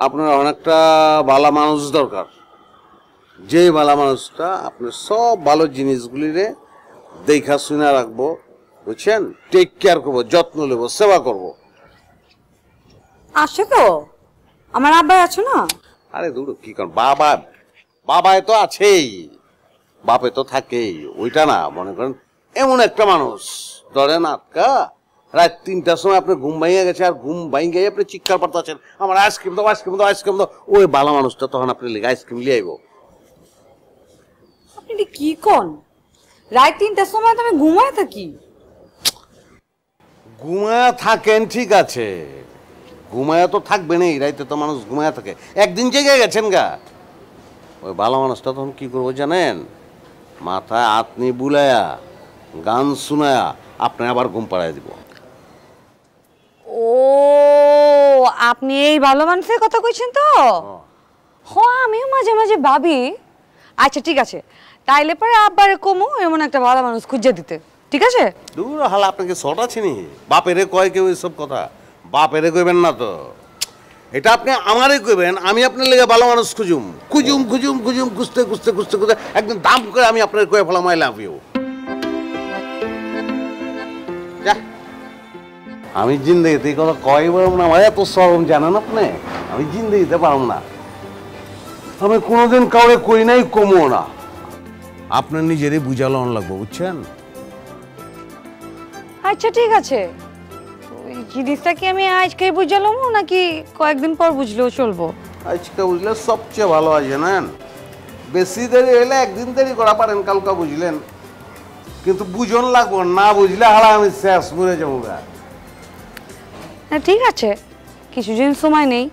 আপনার অনেকটা ভালো মানুষ দরকার, যে ভালো মানুষটা আপনার সব ভালো জিনিসগুলিরে দেখা শুনে রাখবো, বুঝছেন? টেক কেয়ার করবো, যত্ন নেবো, সেবা করবো। আসে তো আমার আব্বা আছো না? আরে দূর কি কর, বাবা বাবায় তো আছেই, বাপে তো থাকেই, ওইটা না। মনে করেন এমন একটা মানুষ, ধরেন আটকা রাত 3টার সময় আপনি ঘুম ভাঙিয়ে গেছে, আর ঘুম ভাঙিয়ে আপনি চিৎকার পাঠাচ্ছেন আমার আইসক্রিম দাও, আইসক্রিম দাও, আইসক্রিম দাও। ওই ভালো মানুষটা তখন আপনি লিখে আইসক্রিম লিয়ে আইব। আপনি কি কোন? রাত 3টার সময় তো আমি ঘুমায় থাকি। ঘুমায়া থাকেন ঠিক আছে, ঘুমায়া তো থাকবেন, এই রাইতে তো মানুষ ঘুমায়া থাকে। একদিন জেগে গেছেন গা, ওই ভালো মানুষটা তখন কি করবো জানেন? মাথায় আতনি বুলায়া গান শুনায়া আপনি আবার ঘুম পাড়ায় দিব। ও আপনি এই ভালো মানুষের কথা কইছেন তো? আমিও মাঝে মাঝে ভাবি। আচ্ছা ঠিক আছে, তাইলে পরে আব্বারে কমু এমন একটা ভালো মানুষ খুঁজে দিতে, ঠিক আছে? দূর হাল, আপনাকে শর্ট আছে নি? বাপেরে কয় কেউ এসব কথা? বাপেরে কইবেন না তো, এটা আপনি আমারে কইবেন। আমি আপনার লেগে ভালো মানুষ খুঁজুম খুঁজুম খুঁজুম খুঁজুম, খুঁজতে খুঁজতে খুঁজতে খুঁজতে একদম দাম করে আমি আপনার কয়ে ফেলাম আই লাভ ইউ। আমি জিন্দগিতে এই কথা কয় পারব না, আমার এত শরম জানেন আপনি? আমি জিন্দগিতে পারব না, আমি কোনোদিন কাউরে কই নাই, কমও না। আপনার নিজেরই বুঝালো লাগবো, বুঝছেন? আচ্ছা ঠিক আছে, ওই জিনিসটা কি আমি আজকেই বুঝালাম নাকি কয়েকদিন পর বুঝলেও চলবো? আজকে বুঝলে সবচেয়ে ভালো হয়, জানেন? বেশি দেরি হইলে একদিন দেরি করা পারেন, কালকা বুঝলেন, কিন্তু বুঝন লাগবো, না বুঝলে হারা আমি শেষ মরে যাবো। হ্যাঁ ঠিক আছে, কিছুদিন সময় নেই,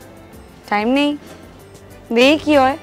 টাইম নেই, দেখি কি হয়।